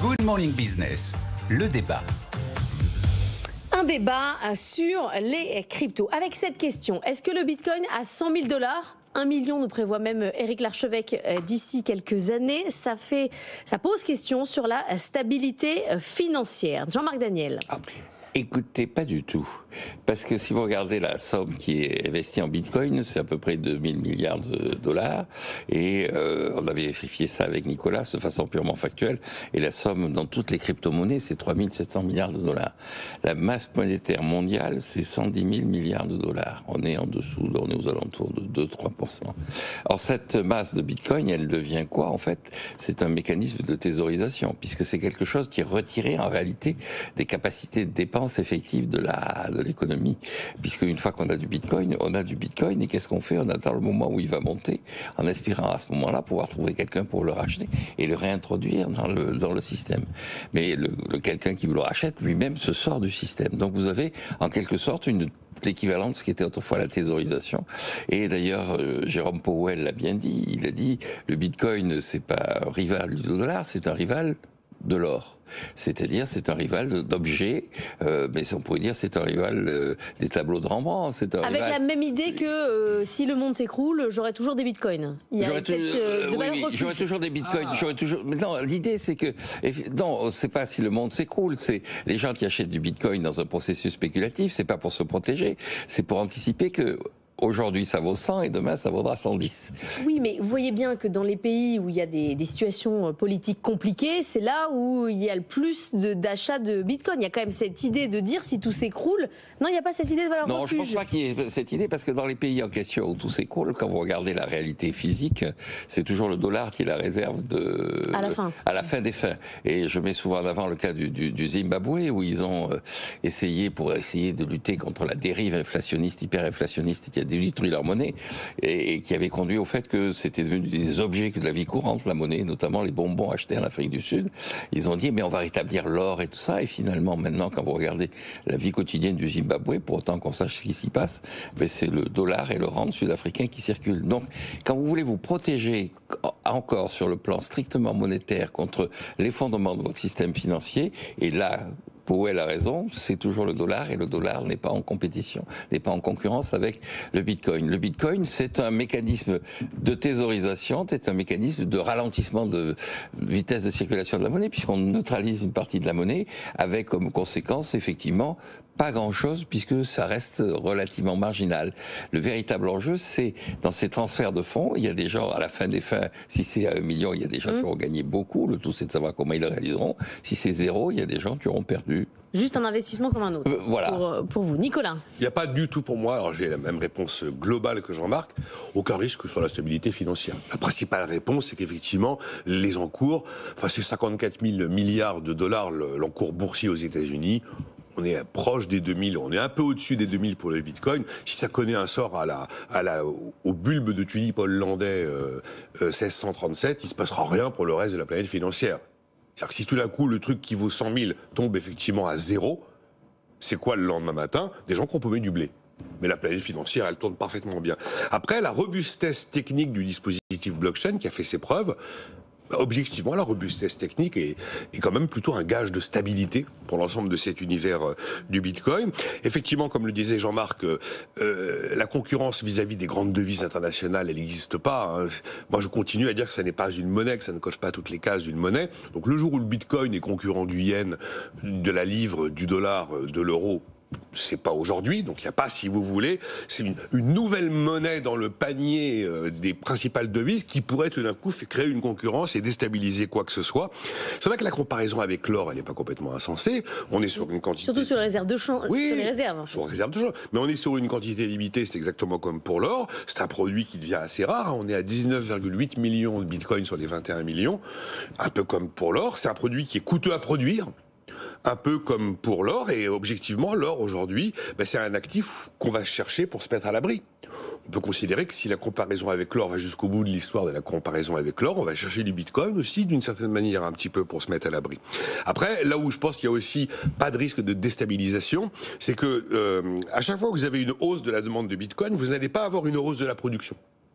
Good Morning Business, le débat. Un débat sur les cryptos. Avec cette question, est-ce que le Bitcoin à 100 000 $, 1 million nous prévoit même Éric Larchevêque d'ici quelques années, ça pose question sur la stabilité financière. Jean-Marc Daniel. Écoutez, pas du tout. Parce que si vous regardez la somme qui est investie en Bitcoin, c'est à peu près 2000 milliards de dollars. Et on avait vérifié ça avec Nicolas de façon purement factuelle. Et la somme dans toutes les crypto-monnaies, c'est 3700 milliards de dollars. La masse monétaire mondiale, c'est 110 000 milliards de dollars. On est en dessous, on est aux alentours de 2-3%. Alors cette masse de Bitcoin, elle devient quoi en fait? C'est un mécanisme de thésaurisation, puisque c'est quelque chose qui est retiré en réalité des capacités de dépenses effective de l'économie, puisque une fois qu'on a du Bitcoin, on a du Bitcoin, et qu'est-ce qu'on fait? On attend le moment où il va monter, en espérant à ce moment-là pouvoir trouver quelqu'un pour le racheter et le réintroduire dans le système. Mais le quelqu'un qui vous le rachète lui-même se sort du système. Donc vous avez en quelque sorte l'équivalent de ce qui était autrefois la thésaurisation. Et d'ailleurs, Jérôme Powell l'a bien dit, il a dit le Bitcoin, c'est pas un rival du dollar, c'est un rival de l'or. C'est-à-dire, c'est un rival d'objets, mais on pourrait dire c'est un rival des tableaux de Rembrandt. Avec la même idée que si le monde s'écroule, j'aurai toujours des bitcoins. J'aurai toujours des bitcoins. Mais non, l'idée c'est que non, c'est pas si le monde s'écroule, c'est les gens qui achètent du bitcoin dans un processus spéculatif, c'est pas pour se protéger, c'est pour anticiper que aujourd'hui, ça vaut 100 et demain, ça vaudra 110. Oui, mais vous voyez bien que dans les pays où il y a des situations politiques compliquées, c'est là où il y a le plus d'achats de Bitcoin. Il y a quand même cette idée de dire si tout s'écroule. Non, il n'y a pas cette idée de valeur refuge. Non, je ne pense pas qu'il y ait cette idée, parce que dans les pays en question où tout s'écroule, quand vous regardez la réalité physique, c'est toujours le dollar qui est la réserve à la fin des fins. Et je mets souvent en avant le cas du Zimbabwe, où ils ont essayé de lutter contre la dérive inflationniste, hyperinflationniste, qui a détruit leur monnaie et qui avait conduit au fait que c'était devenu des objets de la vie courante, la monnaie, notamment les bonbons achetés en Afrique du Sud. Ils ont dit, mais on va rétablir l'or et tout ça. Et finalement, maintenant, quand vous regardez la vie quotidienne du Zimbabwe, pour autant qu'on sache ce qui s'y passe, c'est le dollar et le rand sud-africain qui circulent. Donc, quand vous voulez vous protéger encore sur le plan strictement monétaire contre l'effondrement de votre système financier, et là, Powell a raison, c'est toujours le dollar, et le dollar n'est pas en compétition, n'est pas en concurrence avec le Bitcoin. Le Bitcoin, c'est un mécanisme de thésaurisation, c'est un mécanisme de ralentissement de vitesse de circulation de la monnaie, puisqu'on neutralise une partie de la monnaie, avec comme conséquence, effectivement, pas grand-chose, puisque ça reste relativement marginal. Le véritable enjeu, c'est dans ces transferts de fonds, il y a des gens, à la fin des fins, si c'est à 1 million, il y a des gens qui auront gagné beaucoup, le tout c'est de savoir comment ils le réaliseront. Si c'est 0, il y a des gens qui auront perdu. Juste un investissement comme un autre, voilà. Pour vous. Nicolas? Il n'y a pas du tout pour moi, alors j'ai la même réponse globale que Jean-Marc, aucun risque sur la stabilité financière. La principale réponse, c'est qu'effectivement, les encours, c'est 54 000 milliards de dollars l'encours boursier aux États-Unis. On est proche des 2000, on est un peu au-dessus des 2000 pour le Bitcoin. Si ça connaît un sort au bulbe de tulipe hollandais 1637, il ne se passera rien pour le reste de la planète financière. C'est-à-dire que si tout d'un coup, le truc qui vaut 100 000 tombe effectivement à 0, c'est quoi le lendemain matin? Des gens qui ont paumé du blé. Mais la planète financière, elle tourne parfaitement bien. Après, la robustesse technique du dispositif blockchain qui a fait ses preuves, objectivement, la robustesse technique est quand même plutôt un gage de stabilité pour l'ensemble de cet univers du Bitcoin. Effectivement, comme le disait Jean-Marc, la concurrence vis-à-vis des grandes devises internationales, elle n'existe pas. Hein. Moi, je continue à dire que ça n'est pas une monnaie, que ça ne coche pas toutes les cases d'une monnaie. Donc, le jour où le Bitcoin est concurrent du yen, de la livre, du dollar, de l'euro, c'est pas aujourd'hui, donc il n'y a pas, si vous voulez, c'est une nouvelle monnaie dans le panier des principales devises qui pourrait tout d'un coup créer une concurrence et déstabiliser quoi que ce soit. C'est vrai que la comparaison avec l'or, elle n'est pas complètement insensée. On est sur une quantité... Surtout sur les réserves de change. Oui, sur les réserves. Sur les réserves de change. Mais on est sur une quantité limitée, c'est exactement comme pour l'or. C'est un produit qui devient assez rare. On est à 19,8 millions de bitcoins sur les 21 millions. Un peu comme pour l'or. C'est un produit qui est coûteux à produire. Un peu comme pour l'or, et objectivement, l'or aujourd'hui, c'est un actif qu'on va chercher pour se mettre à l'abri. On peut considérer que si la comparaison avec l'or va jusqu'au bout de l'histoire de la comparaison avec l'or, on va chercher du Bitcoin aussi, d'une certaine manière, un petit peu pour se mettre à l'abri. Après, là où je pense qu'il y a aussi pas de risque de déstabilisation, c'est que à chaque fois que vous avez une hausse de la demande de Bitcoin, vous n'allez pas avoir une hausse de la production.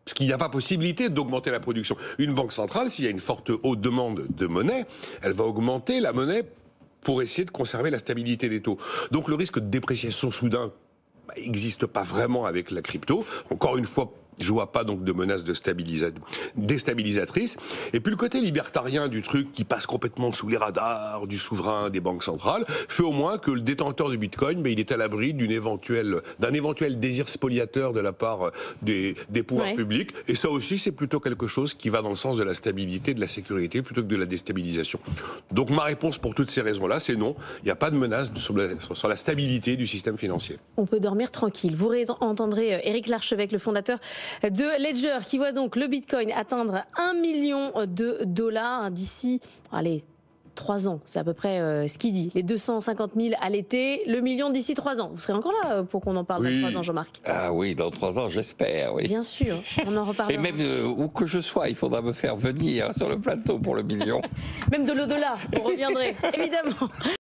Parce qu'il n'y a pas possibilité d'augmenter la production. Une banque centrale, s'il y a une forte haute demande de monnaie, elle va augmenter la monnaie pour essayer de conserver la stabilité des taux. Donc le risque de dépréciation soudain n'existe pas vraiment avec la crypto. Encore une fois, je vois pas donc de menace déstabilisatrice. Et puis le côté libertarien du truc qui passe complètement sous les radars du souverain, des banques centrales, fait au moins que le détenteur du Bitcoin, il est à l'abri d'un éventuel désir spoliateur de la part des pouvoirs publics. Et ça aussi, c'est plutôt quelque chose qui va dans le sens de la stabilité, de la sécurité, plutôt que de la déstabilisation. Donc ma réponse pour toutes ces raisons-là, c'est non. Il n'y a pas de menace sur la stabilité du système financier. On peut dormir tranquille. Vous entendrez Éric Larchevêque, le fondateur de Ledger, qui voit donc le Bitcoin atteindre 1 million de dollars d'ici, 3 ans. C'est à peu près ce qu'il dit. Les 250 000 à l'été, le million d'ici 3 ans. Vous serez encore là pour qu'on en parle dans 3 ans, Jean-Marc? Ah oui, dans 3 ans, j'espère, oui. Bien sûr, on en reparlera. Et même où que je sois, il faudra me faire venir sur le plateau pour le million. Même de l'au-delà, vous reviendrez, évidemment.